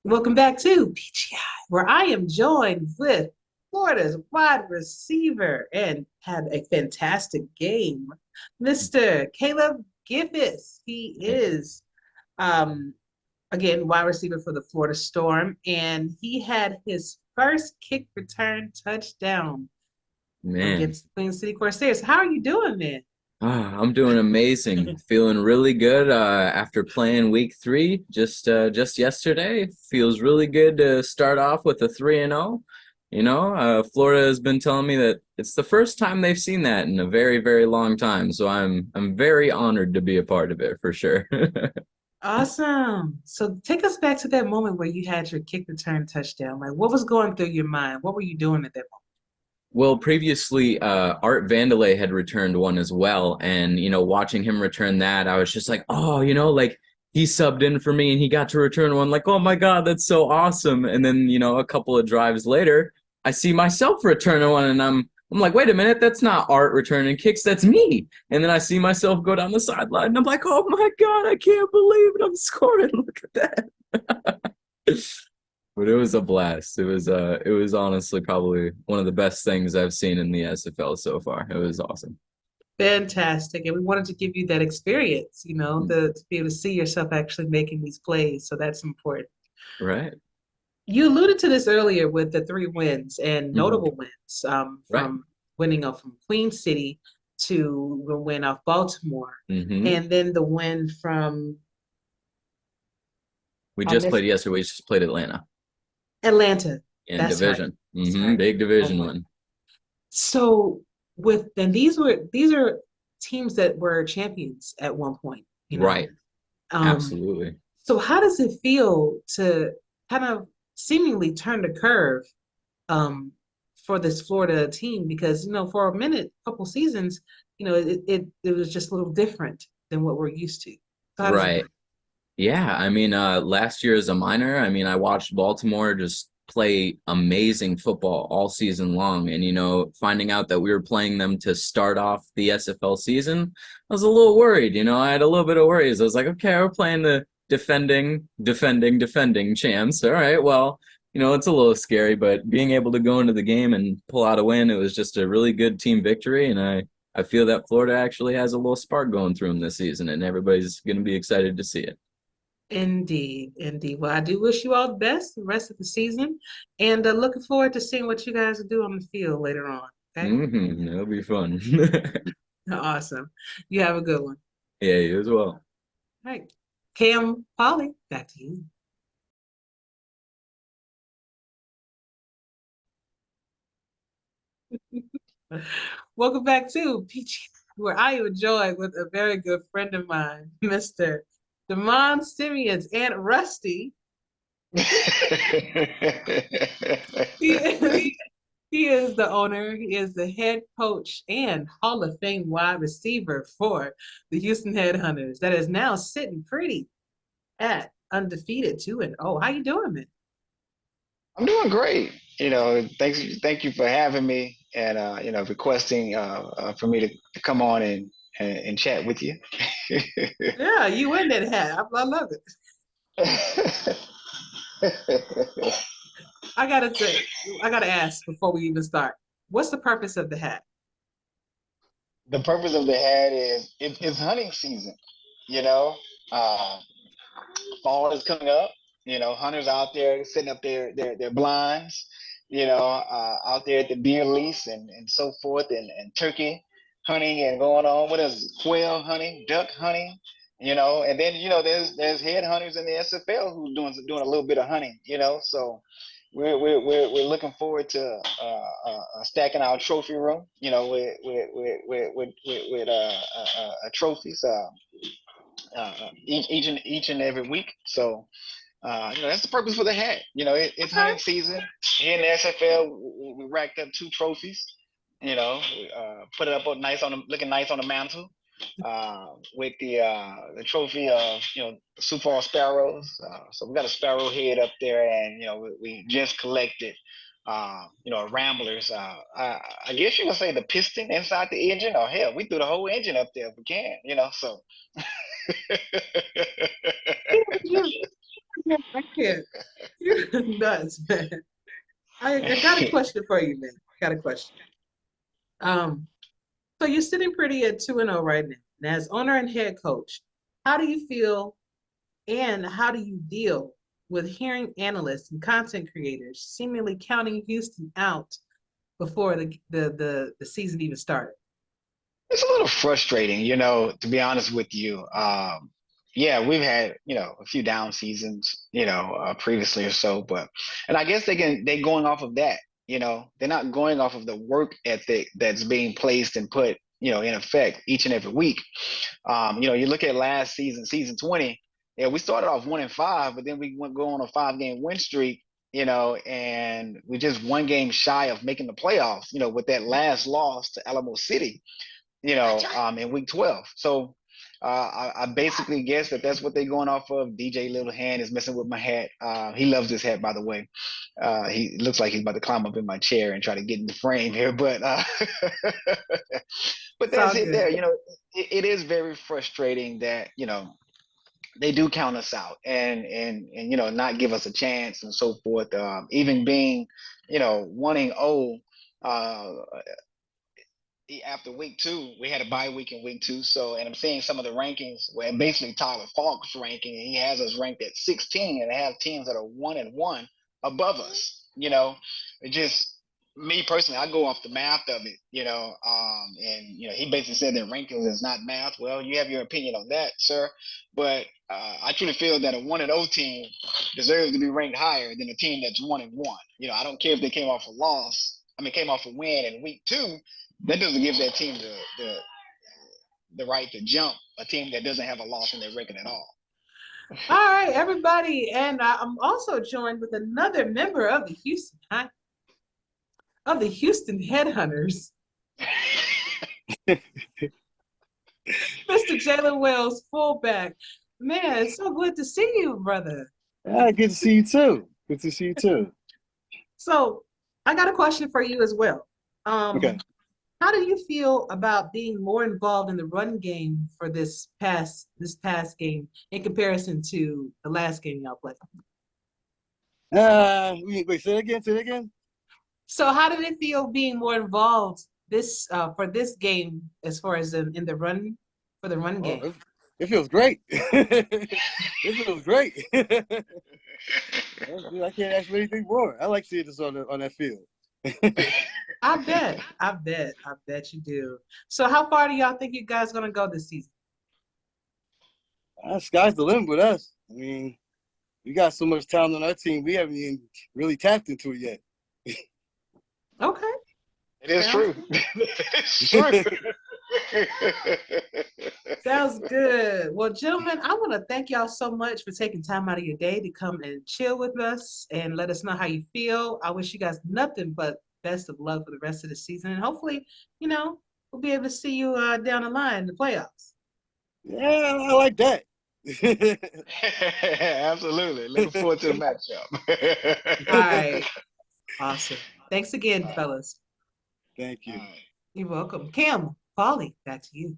Welcome back to PGI, where I am joined with Florida's wide receiver and had a fantastic game, Mr. Caleb Gibbs. He Hey, is, um, again, wide receiver for the Florida Storm, and he had his first kick return touchdown man, against the Queen City Corsairs. How are you doing, man? I'm doing amazing. Feeling really good after playing week three just yesterday. Feels really good to start off with a 3-0. Florida has been telling me that it's the first time they've seen that in a very, very long time. So I'm very honored to be a part of it for sure. Awesome. So take us back to that moment where you had your kick return touchdown. Like, what was going through your mind? What were you doing at that Well, previously, Art Vandelay had returned one as well, and watching him return that, I was just like, oh, like he subbed in for me and he got to return one. Like, oh my God, that's so awesome! And then, a couple of drives later, I see myself returning one, and I'm like, wait a minute, that's not Art returning kicks, that's me. And then I see myself go down the sideline, and I'm like, oh my God, I can't believe it, I'm scoring! Look at that. But it was a blast. It was honestly probably one of the best things I've seen in the SFL so far. It was awesome. Fantastic. And we wanted to give you that experience, to be able to see yourself actually making these plays. So that's important. Right. You alluded to this earlier with the three wins and Hmm. notable wins Right. from winning off from Queen City to the win off Baltimore. Hmm. And then the win from We I just missed played yesterday. We just played Atlanta Atlanta. in That's right. division. That's Hmm. right. Big Oh division boy. win. So with and these are teams that were champions at one point, you know. Right. Um, Absolutely. So how does it feel to kind of seemingly turn the curve um, for this Florida team? Because for a minute, couple seasons, it was just a little different than what we're used to. So how does it feel? Right. Yeah, I mean, last year as a minor, I mean, I watched Baltimore just play amazing football all season long. And, finding out that we were playing them to start off the SFL season, I was a little worried. I had a little bit of worries. I was like, okay, we're playing the defending champs. All right, well, it's a little scary, but being able to go into the game and pull out a win, it was just a really good team victory. And I feel that Florida actually has a little spark going through them this season, and everybody's going to be excited to see it. Indeed, indeed. Well, I do wish you all the best the rest of the season, and looking forward to seeing what you guys do on the field later on. Okay, That'll be fun. awesome. You have a good one. Yeah, you as well. All right, Cam, Polly, back to you. Welcome back to Peach, where I am joined with a very good friend of mine, Mr. Damon Simeon's Aunt Rusty. He is, he is the owner, he is the head coach and Hall of Fame wide receiver for the Houston Headhunters that is now sitting pretty at undefeated 2-0. How you doing, man? I'm doing great. Thank you for having me and requesting for me to come on and chat with you. Yeah, you in that hat. I love it. I gotta say, I gotta ask before we even start. What's the purpose of the hat? The purpose of the hat is it's hunting season. You know, uh, fall is coming up. Hunters out there setting up their blinds. Out there at the deer lease and so forth, and turkey hunting and going on. What is quail hunting, duck hunting? And then there's head hunters in the SFL who's doing a little bit of hunting. So we're looking forward to stacking our trophy room. With trophies each and every week. So that's the purpose for the hat. It's Okay. hunting season. Here in the SFL, we racked up 2 trophies. Put it up looking nice on the mantle. With the trophy of the Sioux Falls Sparrows. So we got a sparrow head up there, and we just collected Ramblers. I guess you can say the piston inside the engine, or hell, we threw the whole engine up there if we can. So. I can't. You're nuts, man. I got a question for you, man. Got a question. Um, so you're sitting pretty at 2-0 right now. And as owner and head coach, how do you feel and how do you deal with hearing analysts and content creators seemingly counting Houston out before the season even started? It's a little frustrating, to be honest with you. Yeah, we've had, a few down seasons, previously or so, and I guess they're going off of that, they're not going off of the work ethic that's being placed and put, in effect each and every week. You look at last season, season 20, yeah, we started off 1-5, but then we went go on a 5-game win streak, and we just one game shy of making the playoffs, with that last loss to Alamo City, in week 12. So I basically guess that's what they're going off of. DJ Little Hand is messing with my hat. He loves this hat, by the way. He looks like he's about to climb up in my chair and try to get in the frame here, but but It's that's all it. There, good. it is very frustrating that they do count us out and not give us a chance and so forth. Even being 1-0. After week 2, we had a bye week in week 2. So, and I'm seeing some of the rankings where basically Tyler Falk's ranking, and he has us ranked at 16, and I have teams that are 1-1 above us. It just me personally, I go off the math of it. And he basically said that rankings is not math. Well, you have your opinion on that, sir, but I truly feel that a 1-0 team deserves to be ranked higher than a team that's 1-1. I don't care if they came off a loss. I mean, came off a win in week 2. That doesn't give that team the right to jump a team that doesn't have a loss in their record at all. All right, everybody, and I'm also joined with another member of the Houston Headhunters, Mr. Jaylin Wells, fullback. Man, it's so good to see you, brother. Yeah, good to see you too. Good to see you too. So I got a question for you as well. Okay. How do you feel about being more involved in the run game for this past game in comparison to the last game y'all played? Wait, say it again. Say it again. So how did it feel being more involved for this game as far as in the run for the run game? Oh, it feels great. It feels great. I can't ask for anything more. I like seeing this on that field. I bet you do. So how far do y'all think you guys gonna go this season? Sky's the limit with us. I mean, we got so much talent on our team. We haven't even really tapped into it yet. Okay. It is true. It's true. Sounds good. Well, gentlemen, I want to thank y'all so much for taking time out of your day to come and chill with us and let us know how you feel. I wish you guys nothing but best of luck for the rest of the season. And hopefully, we'll be able to see you down the line in the playoffs. Yeah, I like that. Absolutely. Looking forward to the matchup. All right. Awesome. Thanks again, fellas. Thank you. You're welcome. Cam, Polly, back to you.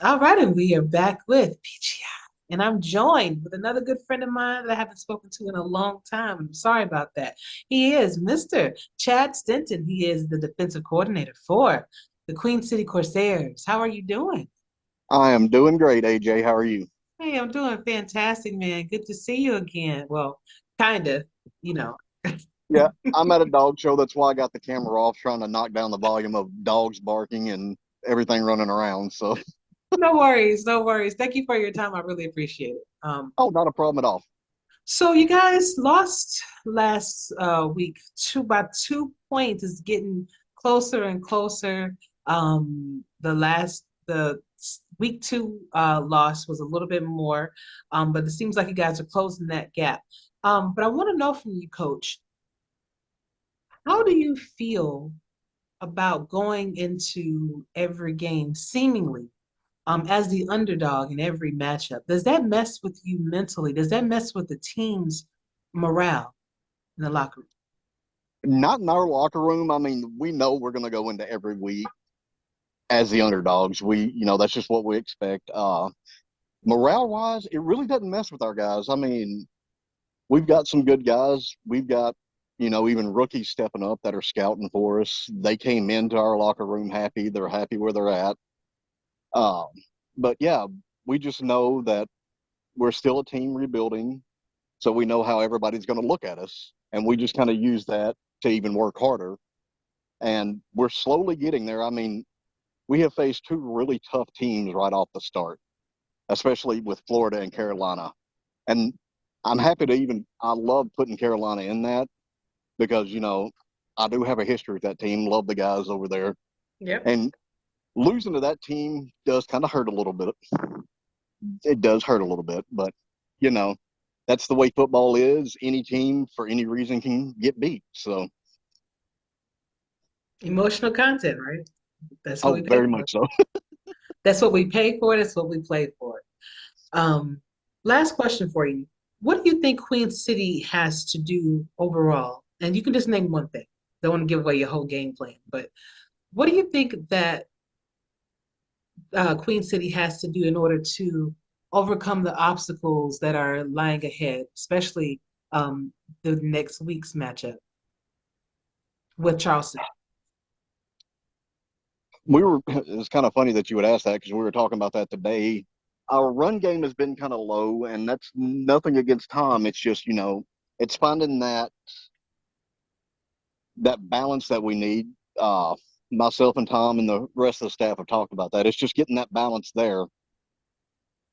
All right, and we are back with PGI. And I'm joined with another good friend of mine that I haven't spoken to in a long time. I'm sorry about that. He is Mr. Chad Stinton. He is the defensive coordinator for the Queen City Corsairs. How are you doing? I am doing great, AJ. How are you? Hey, I'm doing fantastic, man. Good to see you again. Well, kind of, Yeah, I'm at a dog show. That's why I got the camera off, trying to knock down the volume of dogs barking and everything running around. So, No worries, no worries. Thank you for your time. I really appreciate it. oh, not a problem at all. So you guys lost last week by 2 points. It's getting closer and closer. The week 2 loss was a little bit more, but it seems like you guys are closing that gap. But I want to know from you, Coach, how do you feel about going into every game seemingly as the underdog in every matchup? Does that mess with you mentally? Does that mess with the team's morale in the locker room? Not in our locker room. I mean, we know we're going to go into every week as the underdogs. That's just what we expect. Morale wise, it really doesn't mess with our guys. I mean, we've got some good guys. We've got, even rookies stepping up that are scouting for us. They came into our locker room happy. They're happy where they're at. Um, but yeah, we just know that we're still a team rebuilding. So we know how everybody's going to look at us. And we just kind of use that to even work harder. And we're slowly getting there. I mean, we have faced two really tough teams right off the start, especially with Florida and Carolina. And I'm happy I love putting Carolina in that because, I do have a history with that team, love the guys over there. Yep. And losing to that team does kind of hurt a little bit. It does hurt a little bit, but, that's the way football is. Any team for any reason can get beat. So, Emotional content, right? That's what we pay very for. much so. That's what we pay for. That's what we play for. Last question for you. What do you think Queen City has to do overall? And you can just name one thing. Don't want to give away your whole game plan, but what do you think that Queen City has to do in order to overcome the obstacles that are lying ahead, especially the next week's matchup with Charleston? It's kind of funny that you would ask that because we were talking about that today. Our run game has been kind of low, and that's nothing against Tom. It's just, it's finding that balance that we need. Myself and Tom and the rest of the staff have talked about that. It's just getting that balance there.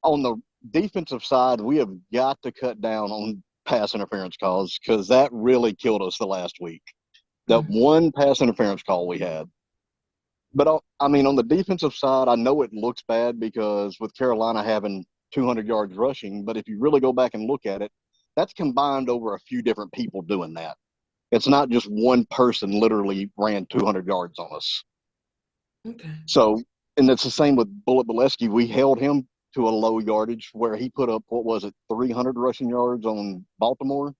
On the defensive side, we have got to cut down on pass interference calls because that really killed us the last week. That one pass interference call we had. But I mean, on the defensive side, I know it looks bad because with Carolina having 200 yards rushing, but if you really go back and look at it, that's combined over a few different people doing that. It's not just one person literally ran 200 yards on us. Okay. So, and it's the same with Bullet Bolesky. We held him to a low yardage where he put up, 300 rushing yards on Baltimore.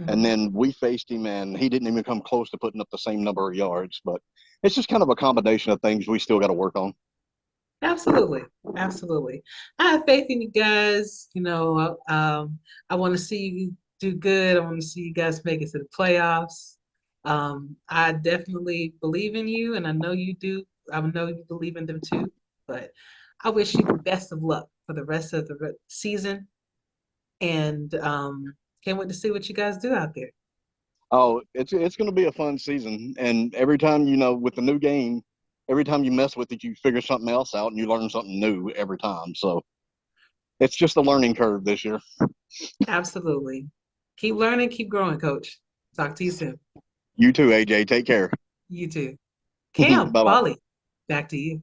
And then we faced him, and he didn't even come close to putting up the same number of yards. But it's just kind of a combination of things we still got to work on. Absolutely. Absolutely. I have faith in you guys. I want to see you do good. I want to see you guys make it to the playoffs. I definitely believe in you, and I know you do. I know you believe in them too. But I wish you the best of luck for the rest of the season, and can't wait to see what you guys do out there. Oh, it's going to be a fun season, and every time with the new game, every time you mess with it, you figure something else out and you learn something new every time. So it's just a learning curve this year. Absolutely. Keep learning, keep growing, Coach. Talk to you soon. You too, AJ. Take care. You too. Cam, Bye bye. Polly, back to you.